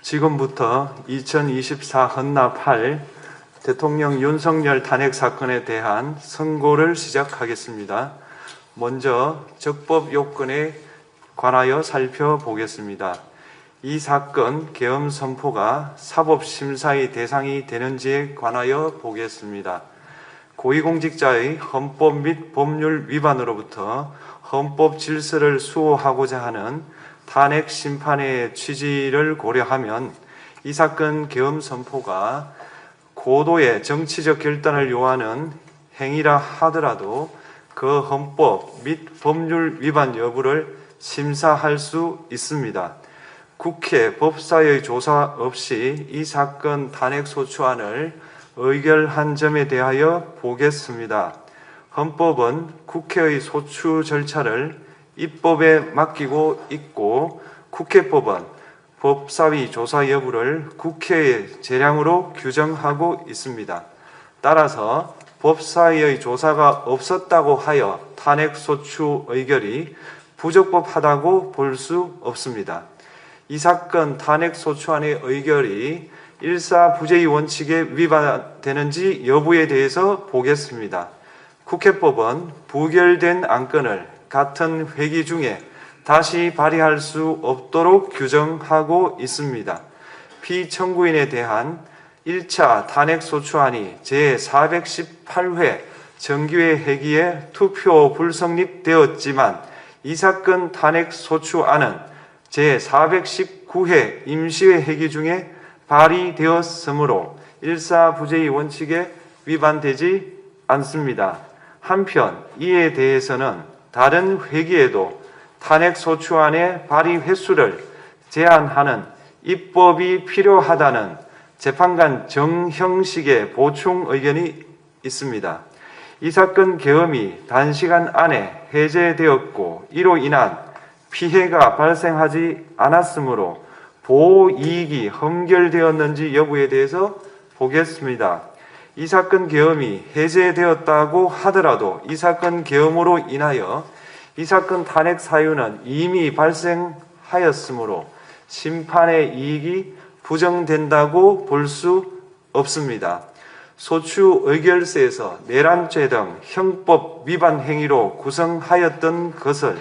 지금부터 2024 헌납 8 대통령 윤석열 탄핵 사건에 대한 선고를 시작하겠습니다. 먼저 적법 요건에 관하여 살펴보겠습니다. 이 사건 계엄 선포가 사법심사의 대상이 되는지에 관하여 보겠습니다. 고위공직자의 헌법 및 법률 위반으로부터 헌법 질서를 수호하고자 하는 탄핵 심판의 취지를 고려하면 이 사건 계엄 선포가 고도의 정치적 결단을 요하는 행위라 하더라도 그 헌법 및 법률 위반 여부를 심사할 수 있습니다. 국회 법사의 조사 없이 이 사건 탄핵 소추안을 의결한 점에 대하여 보겠습니다. 헌법은 국회의 소추 절차를 입법에 맡기고 있고 국회법은 법사위 조사 여부를 국회의 재량으로 규정하고 있습니다. 따라서 법사위의 조사가 없었다고 하여 탄핵 소추 의결이 부적법하다고 볼 수 없습니다. 이 사건 탄핵 소추안의 의결이 일사부재의 원칙에 위반되는지 여부에 대해서 보겠습니다. 국회법은 부결된 안건을 같은 회기 중에 다시 발의할 수 없도록 규정하고 있습니다. 피청구인에 대한 1차 탄핵소추안이 제418회 정기회 회기에 투표 불성립되었지만 이 사건 탄핵소추안은 제419회 임시회 회기 중에 발의되었으므로 일사부재의 원칙에 위반되지 않습니다. 한편 이에 대해서는 다른 회기에도 탄핵소추안의 발의 횟수를 제한하는 입법이 필요하다는 재판관 정형식의 보충 의견이 있습니다. 이 사건 계엄이 단시간 안에 해제되었고 이로 인한 피해가 발생하지 않았으므로 보호이익이 험결되었는지 여부에 대해서 보겠습니다. 이 사건 계엄이 해제되었다고 하더라도 이 사건 계엄으로 인하여 이 사건 탄핵 사유는 이미 발생하였으므로 심판의 이익이 부정된다고 볼 수 없습니다. 소추 의결서에서 내란죄 등 형법 위반 행위로 구성하였던 것을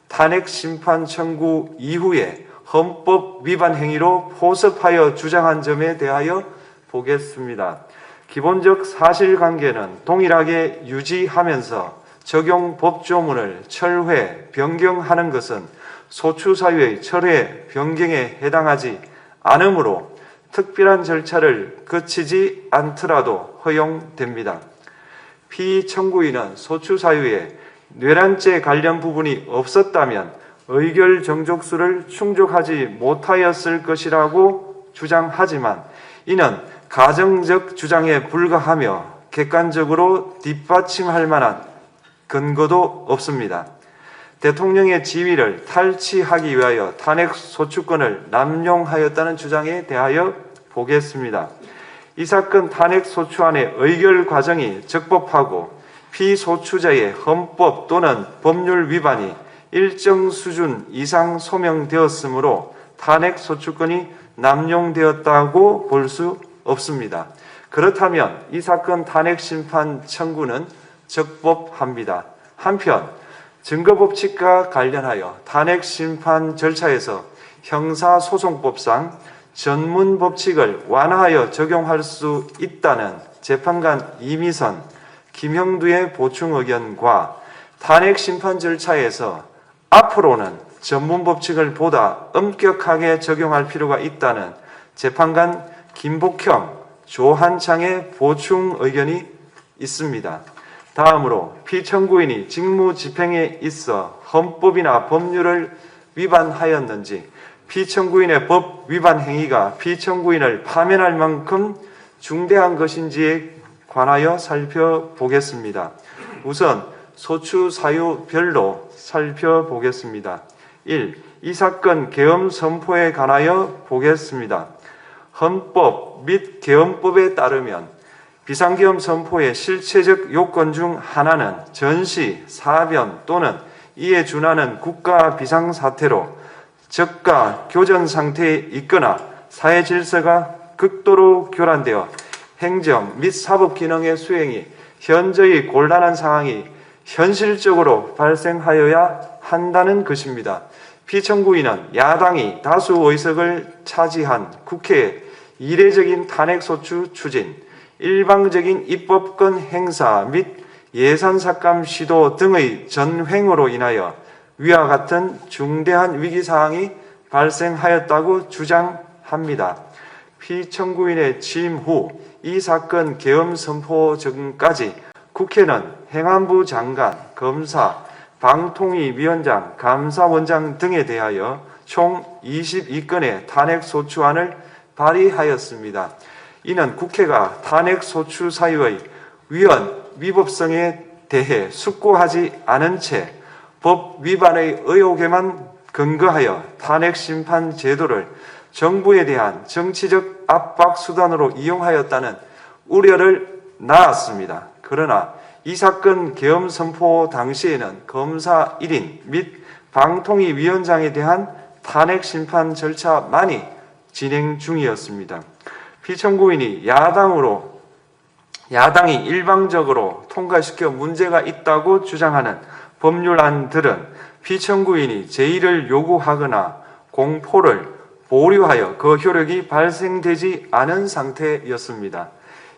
탄핵 심판 청구 이후에 헌법 위반 행위로 포섭하여 주장한 점에 대하여 보겠습니다. 기본적 사실관계는 동일하게 유지하면서 적용 법조문을 철회, 변경하는 것은 소추사유의 철회, 변경에 해당하지 않으므로 특별한 절차를 거치지 않더라도 허용됩니다. 피청구인은 소추사유에 뇌란죄 관련 부분이 없었다면 의결 정족수를 충족하지 못하였을 것이라고 주장하지만 이는 가정적 주장에 불과하며 객관적으로 뒷받침할 만한 근거도 없습니다. 대통령의 지위를 탈취하기 위하여 탄핵 소추권을 남용하였다는 주장에 대하여 보겠습니다. 이 사건 탄핵 소추안의 의결 과정이 적법하고 피소추자의 헌법 또는 법률 위반이 일정 수준 이상 소명되었으므로 탄핵 소추권이 남용되었다고 볼 수 없습니다. 그렇다면 이 사건 탄핵 심판 청구는 적법합니다. 한편 증거법칙과 관련하여 탄핵 심판 절차에서 형사소송법상 전문법칙을 완화하여 적용할 수 있다는 재판관 이미선, 김형두의 보충 의견과 탄핵 심판 절차에서 앞으로는 전문법칙을 보다 엄격하게 적용할 필요가 있다는 재판관 김복형, 조한창의 보충 의견이 있습니다. 다음으로 피청구인이 직무집행에 있어 헌법이나 법률을 위반하였는지 피청구인의 법 위반 행위가 피청구인을 파면할 만큼 중대한 것인지에 관하여 살펴보겠습니다. 우선 소추 사유별로 살펴보겠습니다. 1. 이 사건 계엄 선포에 관하여 보겠습니다. 헌법 및 계엄법에 따르면 비상계엄 선포의 실체적 요건 중 하나는 전시, 사변 또는 이에 준하는 국가 비상사태로 저가 교전 상태에 있거나 사회 질서가 극도로 교란되어 행정 및 사법 기능의 수행이 현저히 곤란한 상황이 현실적으로 발생하여야 한다는 것입니다. 피청구인은 야당이 다수 의석을 차지한 국회의 이례적인 탄핵소추 추진, 일방적인 입법권 행사 및 예산삭감 시도 등의 전횡으로 인하여 위와 같은 중대한 위기사항이 발생하였다고 주장합니다. 피청구인의 취임 후 이 사건 계엄 선포 전까지 국회는 행안부 장관, 검사, 방통위위원장, 감사원장 등에 대하여 총 22건의 탄핵소추안을 발의하였습니다. 이는 국회가 탄핵소추 사유의 위헌, 위법성에 대해 숙고하지 않은 채 법 위반의 의혹에만 근거하여 탄핵심판 제도를 정부에 대한 정치적 압박 수단으로 이용하였다는 우려를 낳았습니다. 그러나 이 사건 계엄 선포 당시에는 검사 1인 및 방통위위원장에 대한 탄핵심판 절차만이 진행 중이었습니다. 피청구인이 야당이 일방적으로 통과시켜 문제가 있다고 주장하는 법률안들은 피청구인이 제의를 요구하거나 공포를 보류하여 그 효력이 발생되지 않은 상태였습니다.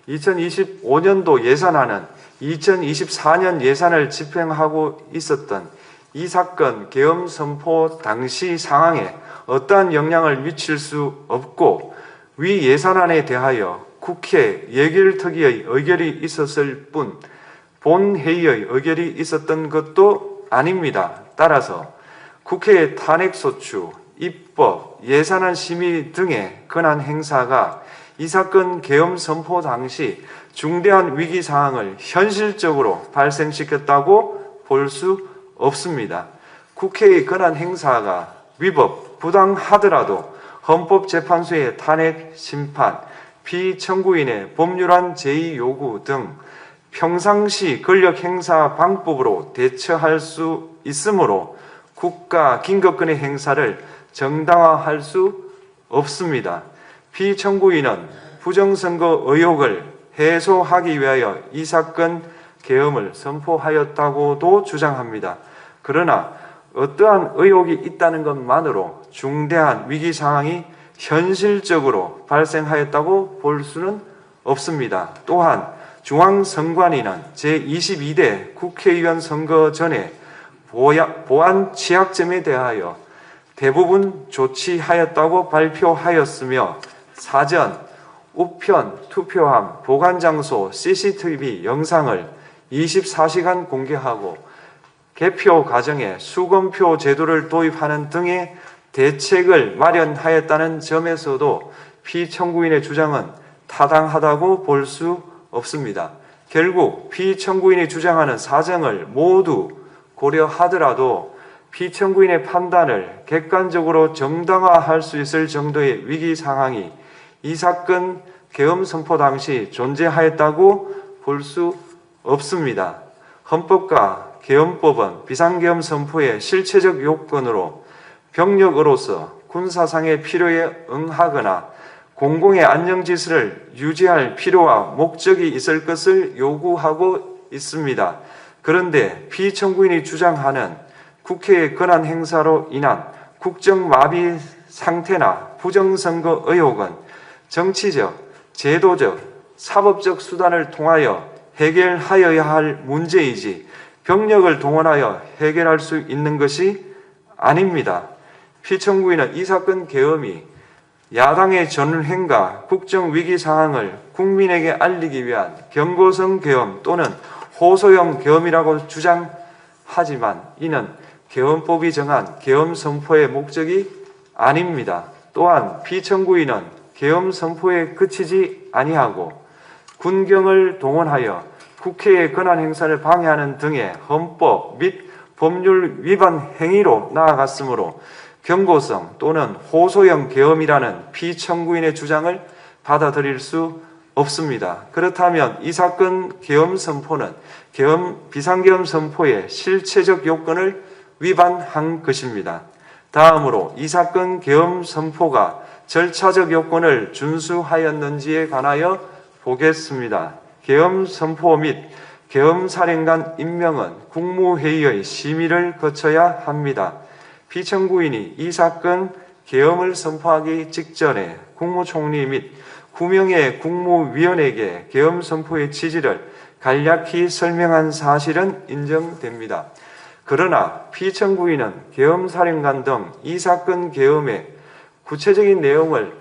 2025년도 예산안은 2024년 예산을 집행하고 있었던 이 사건 계엄 선포 당시 상황에 어떠한 영향을 미칠 수 없고 위 예산안에 대하여 국회 예결특위의 의결이 있었을 뿐 본회의의 의결이 있었던 것도 아닙니다. 따라서 국회의 탄핵소추, 입법, 예산안 심의 등의 권한 행사가 이 사건 계엄 선포 당시 중대한 위기 상황을 현실적으로 발생시켰다고 볼 수 없습니다. 국회의 권한 행사가 위법, 부당하더라도 헌법재판소의 탄핵 심판, 피청구인의 법률안 제의 요구 등 평상시 권력 행사 방법으로 대처할 수 있으므로 국가 긴급권의 행사를 정당화할 수 없습니다. 피청구인은 부정선거 의혹을 해소하기 위하여 이 사건 계엄을 선포하였다고도 주장합니다. 그러나 어떠한 의혹이 있다는 것만으로 중대한 위기 상황이 현실적으로 발생하였다고 볼 수는 없습니다. 또한 중앙선관위는 제22대 국회의원 선거 전에 보안 취약점에 대하여 대부분 조치하였다고 발표하였으며 사전, 우편, 투표함, 보관장소, CCTV 영상을 24시간 공개하고 개표 과정에 수검표 제도를 도입하는 등의 대책을 마련하였다는 점에서도 피청구인의 주장은 타당하다고 볼 수 없습니다. 결국 피청구인이 주장하는 사정을 모두 고려하더라도 피청구인의 판단을 객관적으로 정당화할 수 있을 정도의 위기 상황이 이 사건 계엄 선포 당시 존재하였다고 볼 수 없습니다. 헌법과 계엄법은 비상계엄 선포의 실체적 요건으로 병력으로서 군사상의 필요에 응하거나 공공의 안정질서를 유지할 필요와 목적이 있을 것을 요구하고 있습니다. 그런데 피청구인이 주장하는 국회의 권한 행사로 인한 국정마비 상태나 부정선거 의혹은 정치적, 제도적, 사법적 수단을 통하여 해결하여야 할 문제이지 병력을 동원하여 해결할 수 있는 것이 아닙니다. 피청구인은 이 사건 계엄이 야당의 전횡과 국정위기 상황을 국민에게 알리기 위한 경고성 계엄 또는 호소형 계엄이라고 주장하지만 이는 계엄법이 정한 계엄 선포의 목적이 아닙니다. 또한 피청구인은 계엄 선포에 그치지 아니하고 군경을 동원하여 국회의 권한 행사를 방해하는 등의 헌법 및 법률 위반 행위로 나아갔으므로 경고성 또는 호소형 계엄이라는 피청구인의 주장을 받아들일 수 없습니다. 그렇다면 이 사건 계엄 선포는 비상계엄 선포의 실체적 요건을 위반한 것입니다. 다음으로 이 사건 계엄 선포가 절차적 요건을 준수하였는지에 관하여 보겠습니다. 계엄 선포 및 계엄 사령관 임명은 국무회의의 심의를 거쳐야 합니다. 피청구인이 이 사건 계엄을 선포하기 직전에 국무총리 및 9명의 국무위원에게 계엄 선포의 취지를 간략히 설명한 사실은 인정됩니다. 그러나 피청구인은 계엄사령관 등 이 사건 계엄의 구체적인 내용을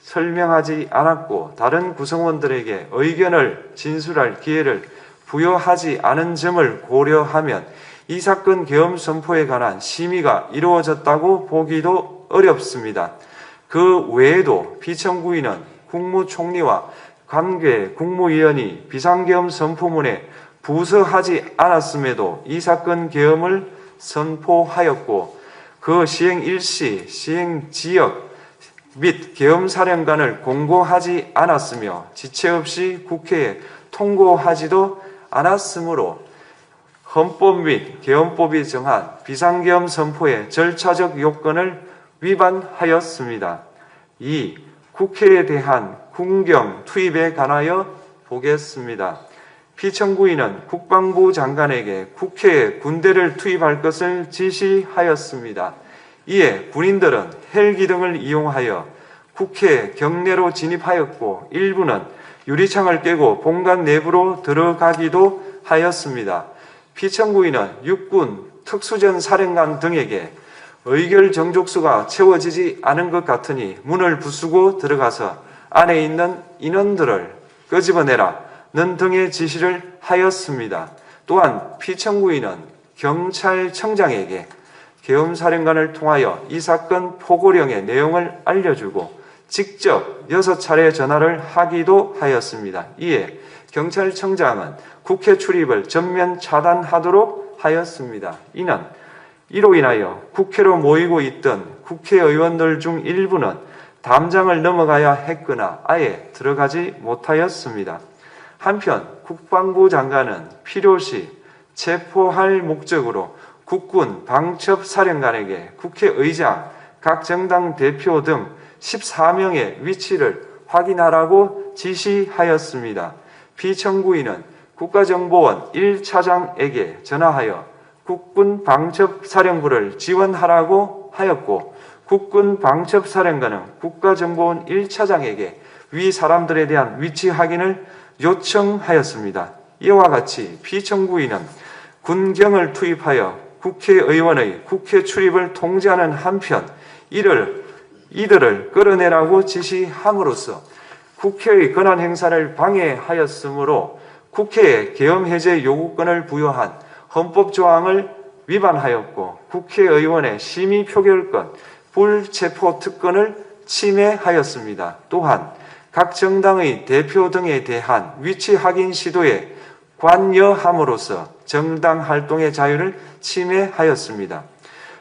설명하지 않았고 다른 구성원들에게 의견을 진술할 기회를 부여하지 않은 점을 고려하면 이 사건 계엄 선포에 관한 심의가 이루어졌다고 보기도 어렵습니다. 그 외에도 피청구인은 국무총리와 관계 국무위원이 비상계엄 선포문에 부서하지 않았음에도 이 사건 계엄을 선포하였고 그 시행 일시, 시행 지역 및 계엄사령관을 공고하지 않았으며 지체 없이 국회에 통고하지도 않았으므로 헌법 및 계엄법이 정한 비상계엄 선포의 절차적 요건을 위반하였습니다. 2. 국회에 대한 군경 투입에 관하여 보겠습니다. 피청구인은 국방부 장관에게 국회에 군대를 투입할 것을 지시하였습니다. 이에 군인들은 헬기 등을 이용하여 국회 경내로 진입하였고 일부는 유리창을 깨고 본관 내부로 들어가기도 하였습니다. 피청구인은 육군 특수전 사령관 등에게 의결 정족수가 채워지지 않은 것 같으니 문을 부수고 들어가서 안에 있는 인원들을 끄집어내라는 등의 지시를 하였습니다. 또한 피청구인은 경찰청장에게 계엄사령관을 통하여 이 사건 포고령의 내용을 알려주고 직접 6차례 전화를 하기도 하였습니다. 이에 경찰청장은 국회 출입을 전면 차단하도록 하였습니다. 이로 인하여 국회로 모이고 있던 국회의원들 중 일부는 담장을 넘어가야 했거나 아예 들어가지 못하였습니다. 한편 국방부 장관은 필요시 체포할 목적으로 국군 방첩사령관에게 국회의장, 각 정당 대표 등 14명의 위치를 확인하라고 지시하였습니다. 피청구인은 국가정보원 1차장에게 전화하여 국군 방첩사령부를 지원하라고 하였고 국군 방첩사령관은 국가정보원 1차장에게 위 사람들에 대한 위치 확인을 요청하였습니다. 이와 같이 피청구인은 군경을 투입하여 국회의원의 국회 출입을 통제하는 한편 이들을 끌어내라고 지시함으로써 국회의 권한 행사를 방해하였으므로 국회에 계엄 해제 요구권을 부여한 헌법 조항을 위반하였고 국회의원의 심의 표결권, 불체포 특권을 침해하였습니다. 또한 각 정당의 대표 등에 대한 위치 확인 시도에 관여함으로써 정당 활동의 자유를 침해하였습니다.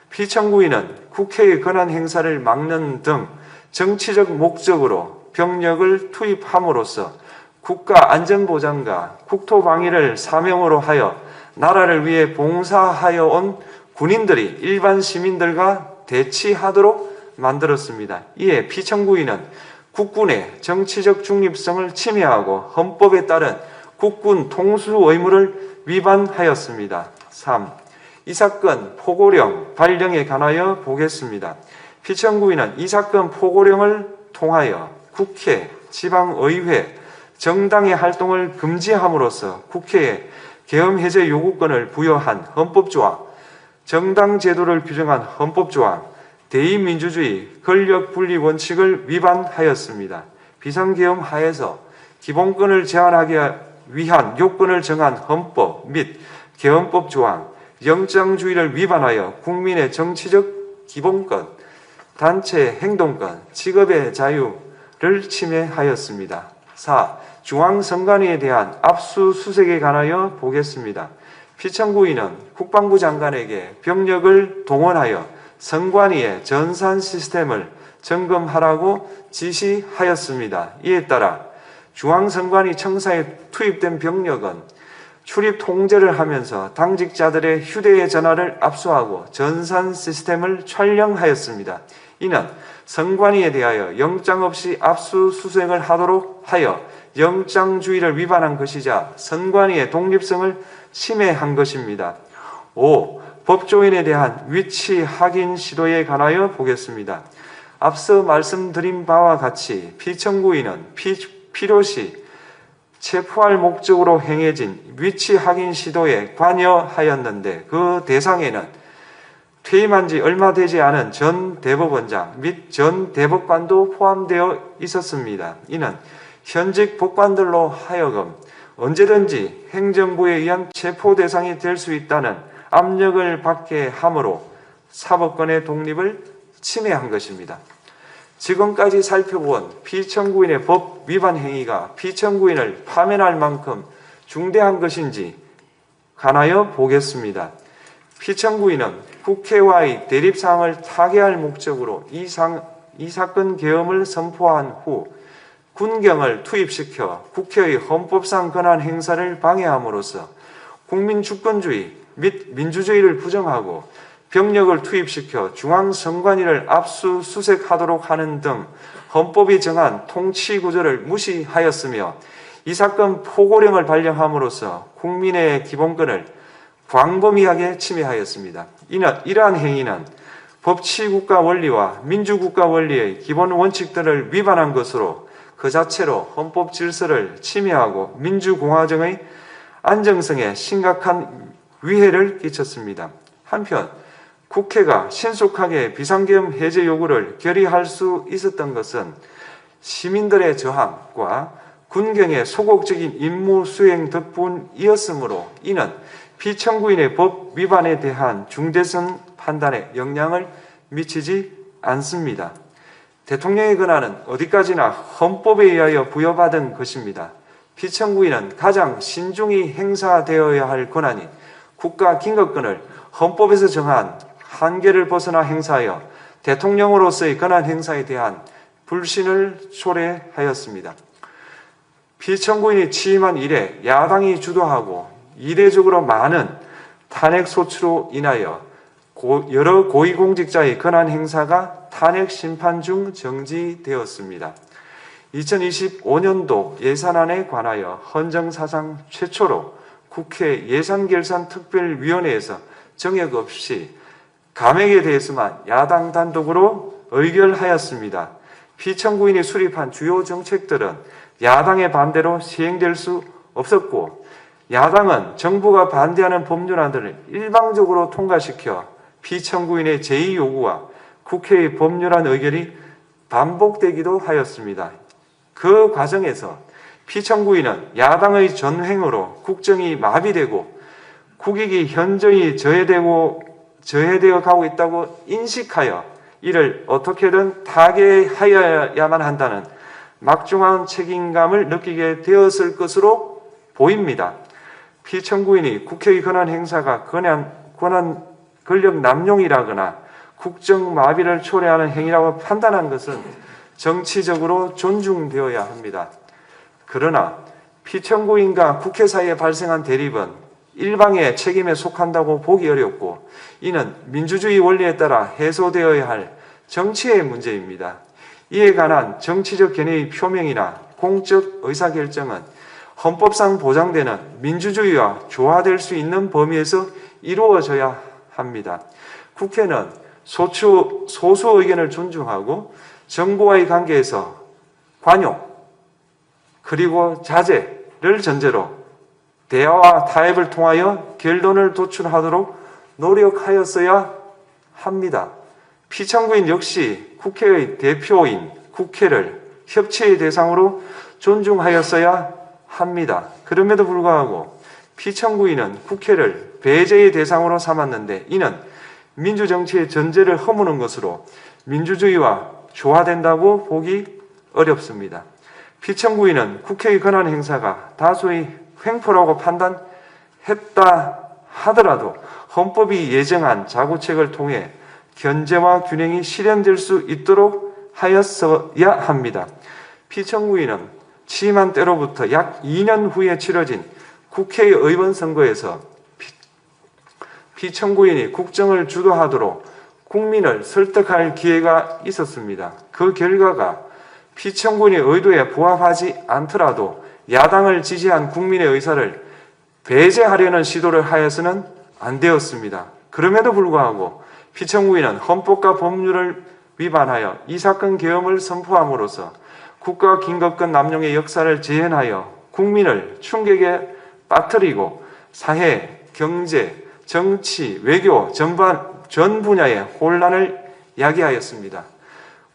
피청구인은 국회의 권한 행사를 막는 등 정치적 목적으로 병력을 투입함으로써 국가 안전보장과 국토방위를 사명으로 하여 나라를 위해 봉사하여 온 군인들이 일반 시민들과 대치하도록 만들었습니다. 이에 피청구인은 국군의 정치적 중립성을 침해하고 헌법에 따른 국군 통수 의무를 위반하였습니다. 3. 이 사건 포고령 발령에 관하여 보겠습니다. 피청구인은 이 사건 포고령을 통하여 국회, 지방의회, 정당의 활동을 금지함으로써 국회에 계엄 해제 요구권을 부여한 헌법조항, 정당 제도를 규정한 헌법조항, 대의민주주의 권력분리 원칙을 위반하였습니다. 비상계엄 하에서 기본권을 제한하기 위한 요건을 정한 헌법 및 계엄법 조항, 영장주의를 위반하여 국민의 정치적 기본권, 단체 행동권, 직업의 자유를 침해하였습니다. 4. 중앙선관위에 대한 압수수색에 관하여 보겠습니다. 피청구인은 국방부 장관에게 병력을 동원하여 선관위의 전산 시스템을 점검하라고 지시하였습니다. 이에 따라 중앙선관위 청사에 투입된 병력은 출입 통제를 하면서 당직자들의 휴대전화를 압수하고 전산 시스템을 촬영하였습니다. 이는 선관위에 대하여 영장 없이 압수수색을 하도록 하여 영장주의를 위반한 것이자 선관위의 독립성을 침해한 것입니다. 5. 법조인에 대한 위치 확인 시도에 관하여 보겠습니다. 앞서 말씀드린 바와 같이 피청구인은 필요시 체포할 목적으로 행해진 위치 확인 시도에 관여하였는데 그 대상에는 퇴임한 지 얼마 되지 않은 전 대법원장 및 전 대법관도 포함되어 있었습니다. 이는 현직 법관들로 하여금 언제든지 행정부에 의한 체포 대상이 될 수 있다는 압력을 받게 함으로 사법권의 독립을 침해한 것입니다. 지금까지 살펴본 피청구인의 법 위반 행위가 피청구인을 파면할 만큼 중대한 것인지 관하여 보겠습니다. 피청구인은 국회와의 대립사항을 타개할 목적으로 이 사건 계엄을 선포한 후 군경을 투입시켜 국회의 헌법상 권한 행사를 방해함으로써 국민 주권주의 및 민주주의를 부정하고 병력을 투입시켜 중앙선관위를 압수수색하도록 하는 등 헌법이 정한 통치구조를 무시하였으며 이 사건 포고령을 발령함으로써 국민의 기본권을 광범위하게 침해하였습니다. 이러한 행위는 법치국가 원리와 민주국가 원리의 기본 원칙들을 위반한 것으로 그 자체로 헌법 질서를 침해하고 민주공화정의 안정성에 심각한 위해를 끼쳤습니다. 한편 국회가 신속하게 비상계엄 해제 요구를 결의할 수 있었던 것은 시민들의 저항과 군경의 소극적인 임무 수행 덕분이었으므로 이는 피청구인의 법 위반에 대한 중대성 판단에 영향을 미치지 않습니다. 대통령의 권한은 어디까지나 헌법에 의하여 부여받은 것입니다. 피청구인은 가장 신중히 행사되어야 할 권한인 국가 긴급권을 헌법에서 정한 한계를 벗어나 행사하여 대통령으로서의 권한 행사에 대한 불신을 초래하였습니다. 피청구인이 취임한 이래 야당이 주도하고 이례적으로 많은 탄핵 소추로 인하여 여러 고위공직자의 권한 행사가 탄핵 심판 중 정지되었습니다. 2025년도 예산안에 관하여 헌정사상 최초로 국회 예산결산특별위원회에서 정액 없이 감액에 대해서만 야당 단독으로 의결하였습니다. 피청구인이 수립한 주요 정책들은 야당의 반대로 시행될 수 없었고 야당은 정부가 반대하는 법률안들을 일방적으로 통과시켜 피청구인의 제의 요구와 국회의 법률안 의결이 반복되기도 하였습니다. 그 과정에서 피청구인은 야당의 전횡으로 국정이 마비되고 국익이 현저히 저해되어 가고 있다고 인식하여 이를 어떻게든 타개하여야만 한다는 막중한 책임감을 느끼게 되었을 것으로 보입니다. 피청구인이 국회의 권한 행사가 권력 남용이라거나 국정 마비를 초래하는 행위라고 판단한 것은 정치적으로 존중되어야 합니다. 그러나 피청구인과 국회 사이에 발생한 대립은 일방의 책임에 속한다고 보기 어렵고 이는 민주주의 원리에 따라 해소되어야 할 정치의 문제입니다. 이에 관한 정치적 견해의 표명이나 공적 의사결정은 헌법상 보장되는 민주주의와 조화될 수 있는 범위에서 이루어져야 합니다. 국회는 소수 의견을 존중하고 정부와의 관계에서 관용 그리고 자제를 전제로 대화와 타협을 통하여 결론을 도출하도록 노력하였어야 합니다. 피청구인 역시 국회의 대표인 국회를 협치의 대상으로 존중하였어야 합니다. 그럼에도 불구하고 피청구인은 국회를 배제의 대상으로 삼았는데 이는 민주정치의 전제를 허무는 것으로 민주주의와 조화된다고 보기 어렵습니다. 피청구인은 국회의 권한 행사가 다수의 횡포라고 판단했다 하더라도 헌법이 예정한 자구책을 통해 견제와 균형이 실현될 수 있도록 하였어야 합니다. 피청구인은 취임한 때로부터 약 2년 후에 치러진 국회의원 선거에서 피청구인이 국정을 주도하도록 국민을 설득할 기회가 있었습니다. 그 결과가 피청구인의 의도에 부합하지 않더라도 야당을 지지한 국민의 의사를 배제하려는 시도를 하여서는 안 되었습니다. 그럼에도 불구하고 피청구인은 헌법과 법률을 위반하여 이 사건 계엄을 선포함으로써 국가 긴급권 남용의 역사를 재현하여 국민을 충격에 빠뜨리고 사회, 경제, 정치, 외교 전 분야의 혼란을 야기하였습니다.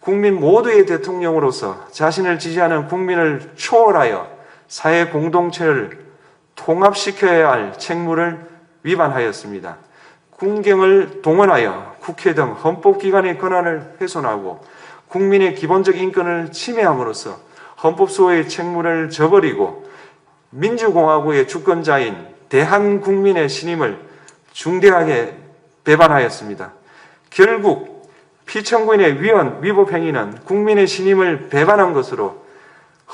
국민 모두의 대통령으로서 자신을 지지하는 국민을 초월하여 사회 공동체를 통합시켜야 할 책무를 위반하였습니다. 군경을 동원하여 국회 등 헌법기관의 권한을 훼손하고 국민의 기본적 인권을 침해함으로써 헌법소의 책무를 저버리고 민주공화국의 주권자인 대한국민의 신임을 중대하게 배반하였습니다. 결국 피청구인의 위법 행위는 국민의 신임을 배반한 것으로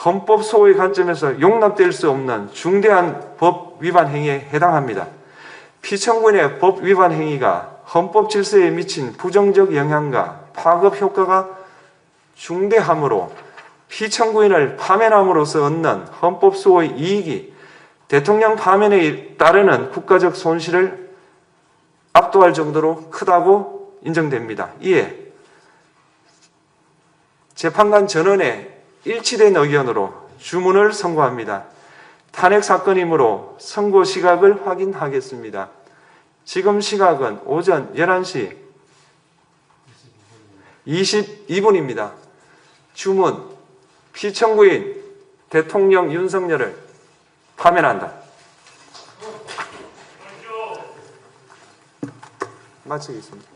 헌법소의 관점에서 용납될 수 없는 중대한 법 위반 행위에 해당합니다. 피청구인의 법 위반 행위가 헌법 질서에 미친 부정적 영향과 파급 효과가 중대하므로 피청구인을 파면함으로써 얻는 헌법소의 이익이 대통령 파면에 따르는 국가적 손실을 압도할 정도로 크다고 인정됩니다. 이에 재판관 전원의 일치된 의견으로 주문을 선고합니다. 탄핵 사건이므로 선고 시각을 확인하겠습니다. 지금 시각은 오전 11시 22분입니다. 주문, 피청구인 대통령 윤석열을 파면한다. 마치겠습니다.